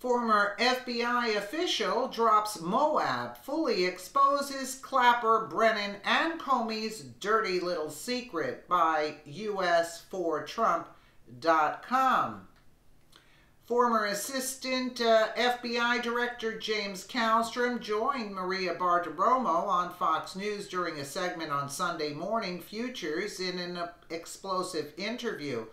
Former FBI official drops Moab, fully exposes Clapper, Brennan, and Comey's dirty little secret by US4Trump.com. Former Assistant FBI Director James Kallstrom joined Maria Bartiromo on Fox News during a segment on Sunday Morning Futures in an explosive interview.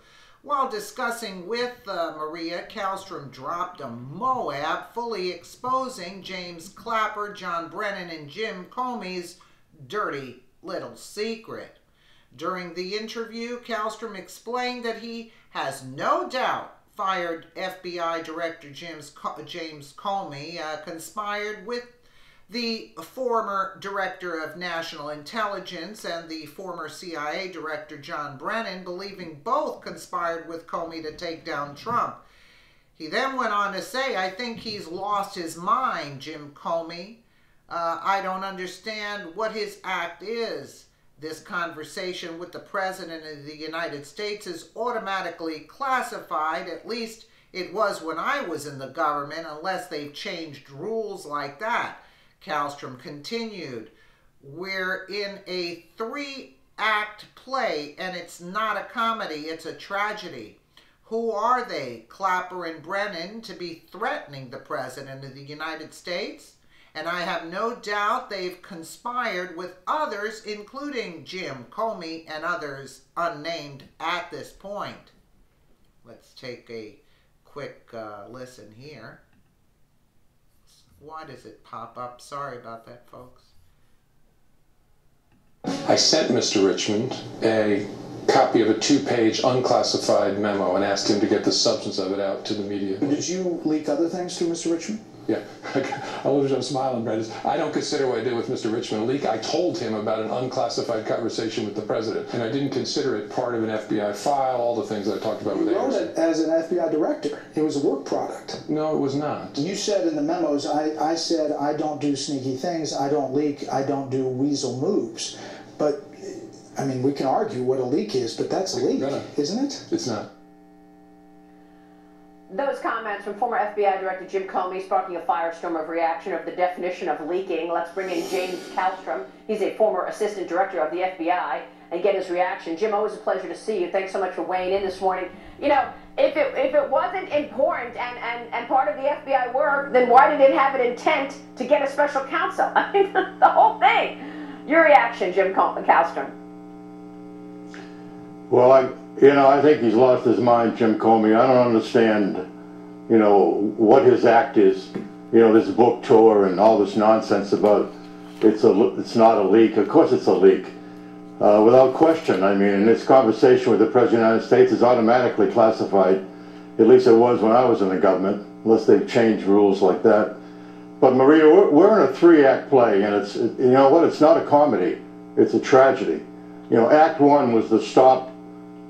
While discussing with Maria, Kallstrom dropped a Moab, fully exposing James Clapper, John Brennan, and Jim Comey's dirty little secret. During the interview, Kallstrom explained that he has no doubt fired FBI Director James Comey conspired with the former Director of National Intelligence and the former CIA Director John Brennan, believing both conspired with Comey to take down Trump. He then went on to say, "I think he's lost his mind, Jim Comey. I don't understand what his act is. This conversation with the President of the United States is automatically classified, at least it was when I was in the government, unless they've changed rules like that." Kallstrom continued, "We're in a 3-act play, and it's not a comedy, it's a tragedy. Who are they, Clapper and Brennan, to be threatening the President of the United States? And I have no doubt they've conspired with others, including Jim Comey and others unnamed at this point." Let's take a quick listen here. Why does it pop up? Sorry about that, folks. I sent Mr. Richmond a copy of a 2-page unclassified memo and asked him to get the substance of it out to the media. Did you leak other things to Mr. Richmond? Yeah, I'm smiling, Brennan. I don't consider what I did with Mr. Richmond a leak. I told him about an unclassified conversation with the President, and I didn't consider it part of an FBI file, all the things I talked about with You wrote it as an FBI director. It was a work product. No, it was not. You said in the memos, I said, I don't do sneaky things, I don't leak, I don't do weasel moves. But, I mean, we can argue what a leak is, but that's a leak, isn't it? It's not. Those comments from former FBI Director Jim Comey sparking a firestorm of reaction of the definition of leaking. Let's bring in James Kallstrom. He's a former Assistant Director of the FBI, and get his reaction. Jim, always a pleasure to see you. Thanks so much for weighing in this morning. You know, if it wasn't important and part of the FBI work, then why did it have an intent to get a special counsel? I mean, the whole thing. Your reaction, Jim Kallstrom. Well, I think he's lost his mind, Jim Comey. I don't understand, what his act is. This book tour and all this nonsense about it's not a leak. Of course it's a leak. Without question. I mean, and this conversation with the President of the United States is automatically classified. At least it was when I was in the government, unless they've changed rules like that. But Maria, we're in a 3-act play, and it's, it's not a comedy. It's a tragedy. Act 1 was to stop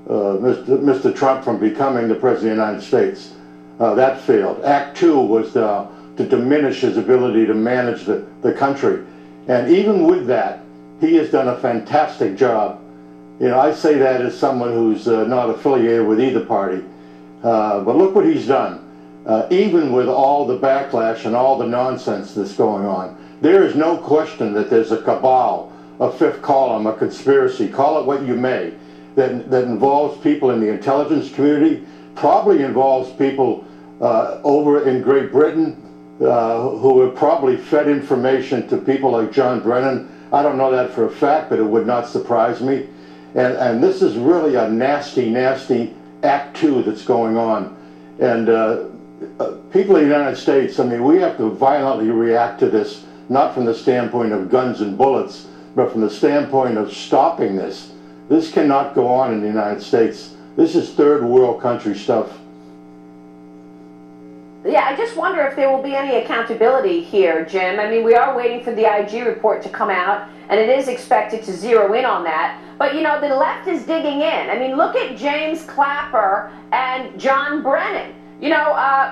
Mr. Trump from becoming the President of the United States. That failed. Act 2 was to diminish his ability to manage the country. And even with that, he has done a fantastic job. I say that as someone who's not affiliated with either party. But look what he's done. Even with all the backlash and all the nonsense that's going on, there is no question that there's a cabal, a fifth column, a conspiracy, call it what you may, that involves people in the intelligence community, probably involves people over in Great Britain who have probably fed information to people like John Brennan. I don't know that for a fact, but it would not surprise me. And this is really a nasty, nasty Act 2 that's going on. And people in the United States, I mean, we have to violently react to this, not from the standpoint of guns and bullets, but from the standpoint of stopping this. This cannot go on in the United States. This is third world country stuff. Yeah, I just wonder if there will be any accountability here, Jim. I mean, we are waiting for the IG report to come out, and it is expected to zero in on that. But, the left is digging in. I mean, look at James Clapper and John Brennan.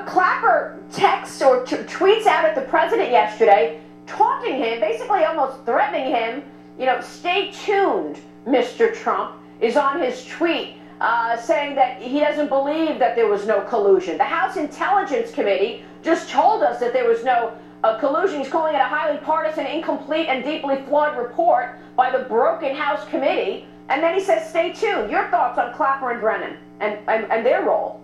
Clapper texts or tweets out at the president yesterday, taunting him, basically almost threatening him, stay tuned, Mr. Trump, is on his tweet. Saying that he doesn't believe that there was no collusion. The House Intelligence Committee just told us that there was no collusion. He's calling it a highly partisan, incomplete, and deeply flawed report by the broken House committee. And then he says, stay tuned. Your thoughts on Clapper and Brennan and their role?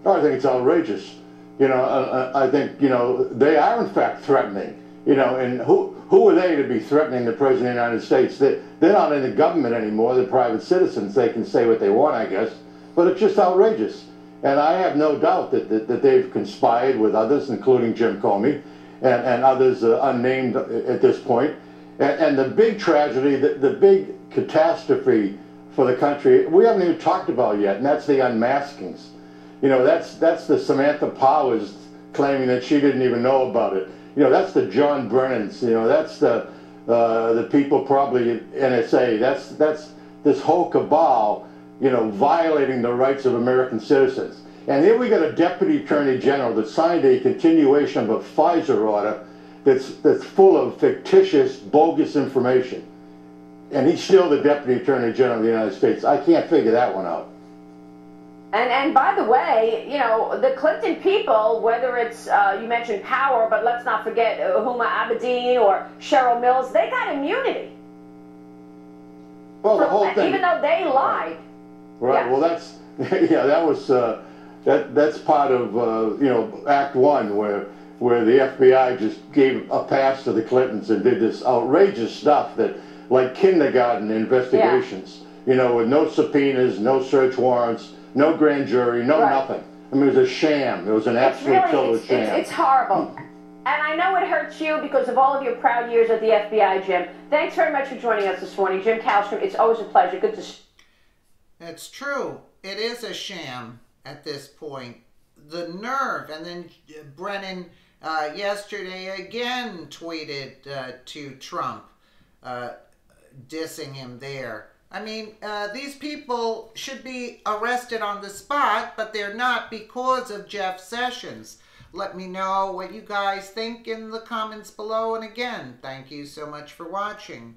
I think it's outrageous. You know, I think, you know, they are in fact threatening. You know, and who are they to be threatening the President of the United States? They're not in the government anymore. They're private citizens. They can say what they want, I guess. But it's just outrageous. And I have no doubt that they've conspired with others, including Jim Comey and others unnamed at this point. And the big tragedy, the big catastrophe for the country, we haven't even talked about yet, and that's the unmaskings. You know, that's the Samantha Powers claiming that she didn't even know about it. You know, that's the John Brennans. You know, that's the people probably at NSA. That's this whole cabal, you know, violating the rights of American citizens. And here we got a Deputy Attorney General that signed a continuation of a FISA order that's full of fictitious, bogus information. And he's still the Deputy Attorney General of the United States. I can't figure that one out. And by the way, you know, the Clinton people, whether it's, you mentioned Power, but let's not forget Huma Abedin or Cheryl Mills, they got immunity. Well, the whole thing. Even though they lied. Right, yeah. Well, that's, yeah, that was, that's part of, you know, Act One, where the FBI just gave a pass to the Clintons and did this outrageous stuff that, like kindergarten investigations, yeah. You know, with no subpoenas, no search warrants, no grand jury, no nothing. I mean, it was a sham. It was an absolute total sham. It's horrible. And I know it hurts you because of all of your proud years at the FBI, Jim. Thanks very much for joining us this morning. Jim Kallstrom, it's always a pleasure. Good to see you. It's true. It is a sham at this point. The nerve. And then Brennan yesterday again tweeted to Trump, dissing him there. I mean, these people should be arrested on the spot, but they're not because of Jeff Sessions. Let me know what you guys think in the comments below. And again, thank you so much for watching.